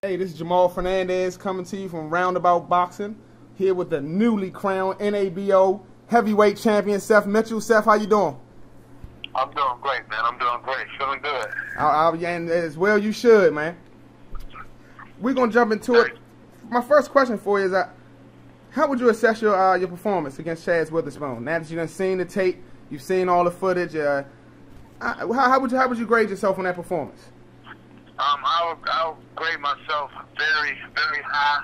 Hey, this is Jamal Fernandez coming to you from Roundabout Boxing, here with the newly crowned NABO heavyweight champion, Seth Mitchell. Seth, how you doing? I'm doing great, man. I'm doing great. Feeling good. And as well you should, man. We're going to jump into it. My first question for you is, how would you assess your performance against Chaz Witherspoon? Now that you've done seen the tape, you've seen all the footage, how would you grade yourself on that performance? I would grade myself very, very high.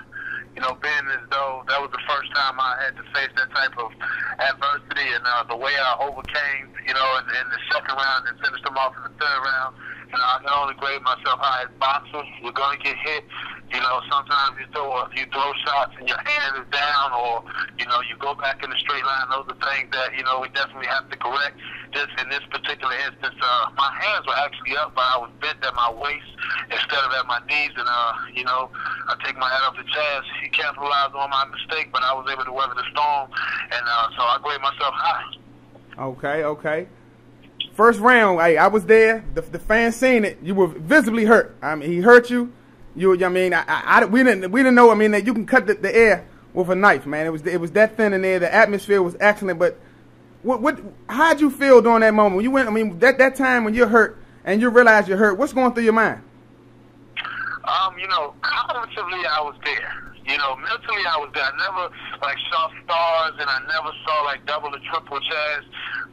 You know, being as though that was the first time I had to face that type of adversity, and the way I overcame, you know, in the second round and finished them off in the third round. You know, I can only grade myself high as boxer. You're going to get hit. You know, sometimes you throw shots and your hand is down, or, you know, you go back in the straight line. Those are things that, you know, we definitely have to correct. Just in this particular instance, my hands were actually up, but I was bent at my waist instead of at my knees. And, you know, I take my hat off to Chaz. He capitalized on my mistake, but I was able to weather the storm. And so I grade myself high. Okay. First round, I was there. The fans seen it. You were visibly hurt. I mean, he hurt you. We didn't know. I mean, that you can cut the air with a knife, man. It was that thin in there. The atmosphere was excellent. But how'd you feel during that moment when you went? I mean, that time when you're hurt and you realize you're hurt, what's going through your mind? You know, cognitively I was there. You know, mentally I was there. I never saw stars, and I never saw double or triple Chaz.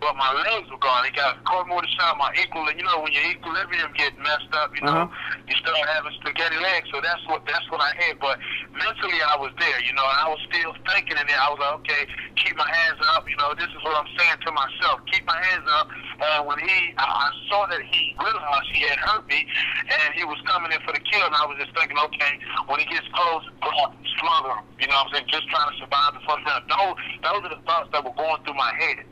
But my legs were gone. He got caught more to shot my equal, and you know when your equilibrium get messed up, you know, you start having spaghetti legs. So that's what I had. But mentally I was there, you know, and I was still thinking in there. I was like, okay, keep my hands up. You know, this is what I'm saying to myself. Keep my hands up. And when I saw that he realized he had hurt me, and he was coming in for the kill, and I was just thinking, okay, when he gets close, smother him. You know what I'm saying? Just trying to survive the first round. Those are the thoughts that were going through my head.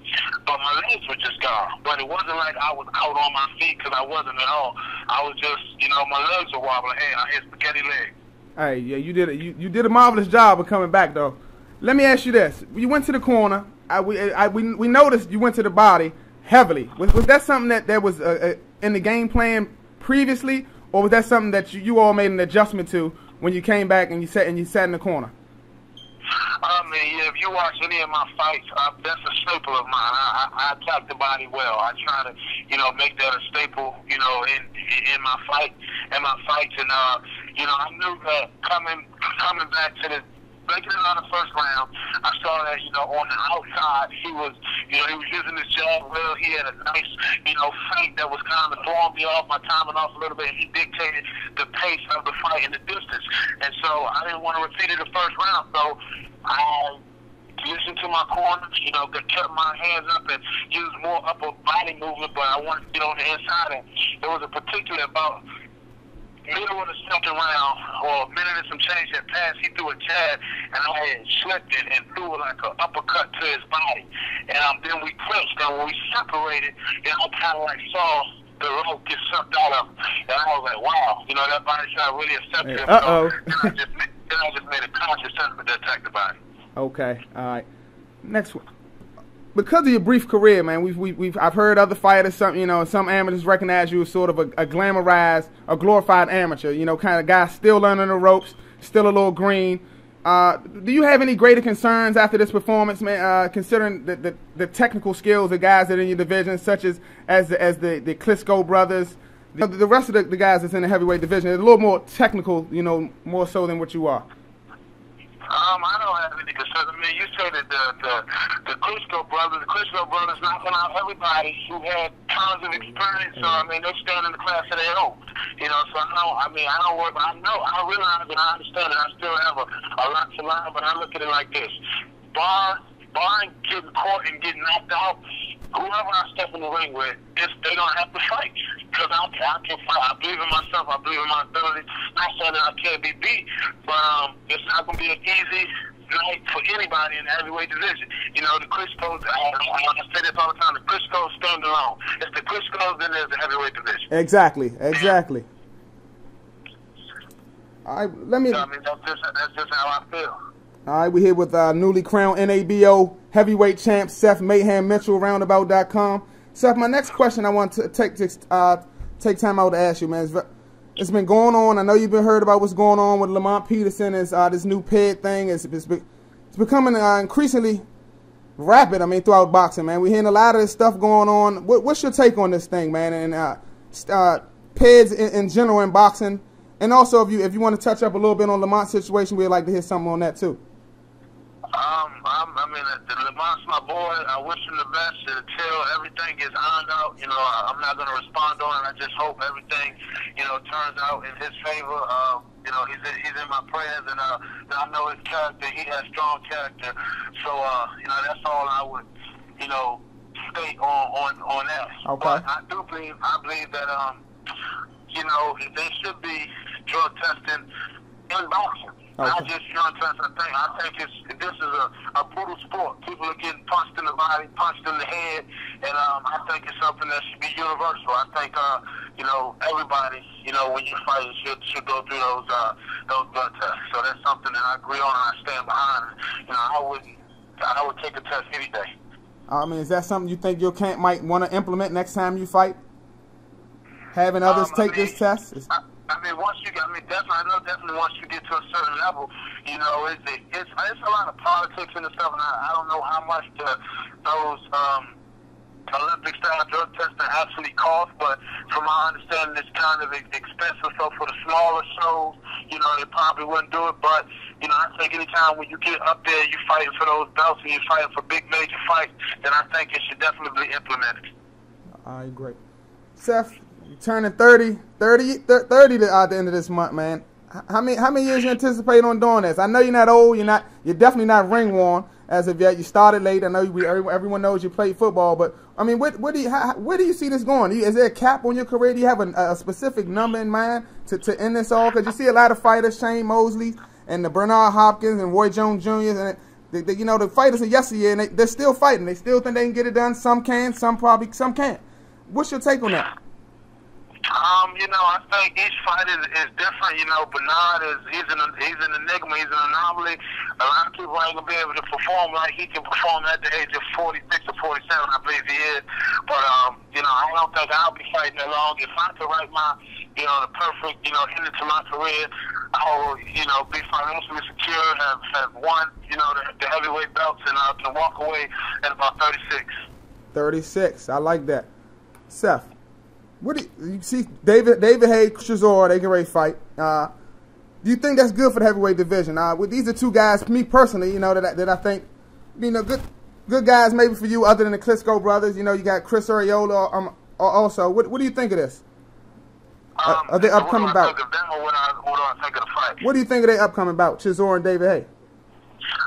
But my legs were just gone. But it wasn't like I was out on my feet, because I wasn't at all. I was just, you know, my legs were wobbling. Hey, I had spaghetti legs. Hey, yeah, you did a marvelous job of coming back, though. Let me ask you this. You went to the corner. We noticed you went to the body heavily. Was that something that was in the game plan previously, or was that something that you all made an adjustment to when you came back and you sat in the corner? I mean, yeah, if you watch any of my fights, that's a staple of mine. I attack the body well. I try to, you know, make that a staple, you know, in my fights. And, you know, I knew that coming back to the breaking it on the first round, I saw that, you know, on the outside, he was using his jab well. He had a nice, you know, feint that was kind of throwing me off, my timing off a little bit. He dictated the pace of the fight and the distance. And so I didn't want to repeat it the first round. So I listened to my corner, you know, kept my hands up and used more upper body movement, but I wanted to get on the inside. And there was a particular about middle of the second round, or a minute and some change that passed, he threw a jab, and I had slipped it and threw like an uppercut to his body. And then we clinched, and when we separated, you know, I kind of saw the rope get sucked out of him. And I was like, wow, you know, that body shot really affected him. So, then I just made a conscious effort to attack the body. Okay, all right. Next one. Because of your brief career, man, I've heard other fighters, some amateurs recognize you as sort of a glamorized, a glorified amateur. You know, kind of guy still learning the ropes, still a little green. Do you have any greater concerns after this performance, man? Considering the technical skills of guys that are in your division, such as the Klitschko brothers, the rest of the guys that's in the heavyweight division, they're a little more technical, you know, more so than what you are. I don't have any concerns. I mean, you say that the Klitschko brothers knocking out everybody who had tons of experience. So, I mean, they stand in the class of their own. You know, so I don't worry, but I realize and I understand that I still have a lot to learn, but I look at it like this. Barring getting caught and getting knocked out, whoever I step in the ring with, they don't have to fight. Because I can fight. I believe in myself. I believe in my ability. Not saying that I can't be beat, but it's not going to be an easy night for anybody in the heavyweight division. You know, the Klitschko's, I say this all the time, the Klitschko's stand alone. It's the Klitschko's, then there's the heavyweight division. Exactly. All right, let me... So, I mean, that's just how I feel. All right, we're here with newly crowned NABO heavyweight champ, Seth Mayhem Mitchell, roundabout.com. Seth, my next question I want to take time out to ask you, man, is it's been going on. I know you've been heard about what's going on with Lamont Peterson. Is this new PED thing? It's becoming increasingly rapid. I mean, throughout boxing, man, we're hearing a lot of this stuff going on. What's your take on this thing, man? And PEDs in general in boxing, and also if you want to touch up a little bit on Lamont's situation, we'd like to hear something on that too. I mean, Lamont's my boy. I wish him the best until everything gets ironed out. You know, I'm not going to respond on it. I just hope everything, you know, turns out in his favor. You know, he's in my prayers, and I know his character. He has strong character. So, you know, that's all I would, you know, state on that. Okay. But I believe that, you know, they should be drug testing in boxing. Okay. Not just drug testing. I think this is a brutal sport. People are getting punched in the body, punched in the head, and I think it's something that should be universal. I think you know, everybody, you know, when you fight, should go through those blood tests. So that's something that I agree on and I stand behind. You know, I would take a test any day. I mean, is that something you think your camp might want to implement next time you fight? Having others take this test? I mean, definitely once you get to a certain level, you know, it's a lot of politics and stuff, and I don't know how much those Olympic-style drug testing actually cost, but from my understanding, it's kind of expensive. So for the smaller shows, you know, they probably wouldn't do it. But, you know, I think anytime when you get up there, you're fighting for those belts and you're fighting for big major fights, then I think it should definitely be implemented. I agree. Seth, you're turning 30 at the end of this month, man. How many years you anticipate on doing this? I know you're not old. You're definitely not ring worn as of yet. You started late. I know everyone knows you played football, but I mean, where do you see this going? Is there a cap on your career? Do you have a specific number in mind to end this all? Because you see a lot of fighters, Shane Mosley and the Bernard Hopkins and Roy Jones Jr. and you know, the fighters of yesteryear, and they're still fighting. They still think they can get it done. Some can, some can't. What's your take on that? You know, I think each fight is different. You know, Bernard he's an enigma. He's an anomaly. A lot of people ain't gonna be able to perform like he can perform at the age of 46 or 47, I believe he is. But you know, I don't think I'll be fighting that long. If I could write the perfect, you know, ending to my career, I will, you know, be financially secure, have won, you know, the heavyweight belts, and can walk away at about 36. 36. I like that. Seth, what do you see? David Haye, Chisora, they get ready to fight. Do you think that's good for the heavyweight division? These are two guys, me personally, you know, that I think, you know, good guys maybe for you, other than the Klitschko brothers. You know, you got Chris Arreola also. What do you think of this? Are they upcoming bout? What do I think of the fight? What do you think of their upcoming bout, Chisora and David Haye?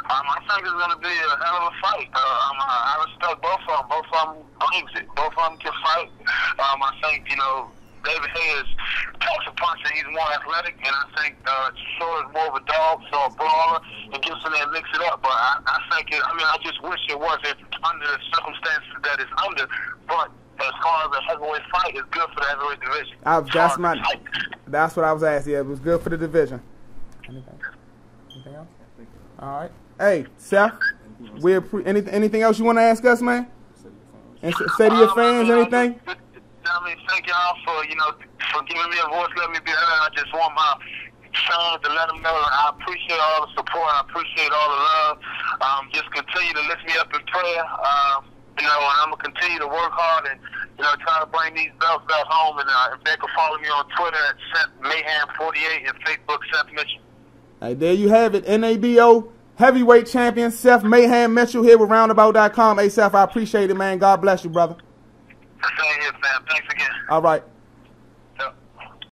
I think it's going to be a hell of a fight. I respect both of them. Both of them brings it. Both of them can fight. I think, you know, David Haye packs a punch and he's more athletic, and I think Chisora is more of a dog, so a brawler, and Gibson there mix it up. But I think I just wish it wasn't under the circumstances that it's under. But as far as a heavyweight fight, it's good for the heavyweight division. That's what I was asking. Yeah, it was good for the division. Anything else? All right. Hey, Seth, anything else you want to ask us, man? And say to your fans, anything? I mean, thank y'all for giving me a voice, letting me be heard. I just want my fans to let them know that I appreciate all the support. I appreciate all the love. Just continue to lift me up in prayer. You know, and I'm going to continue to work hard and, you know, try to bring these belts back home. And if they can follow me on Twitter at Seth Mayhem48 and Facebook Seth Mitchell. Hey, there you have it. NABO heavyweight champion Seth Mayhem Mitchell here with roundabout.com. Hey, Seth, I appreciate it, man. God bless you, brother. Same here, fam. Thanks again. All right.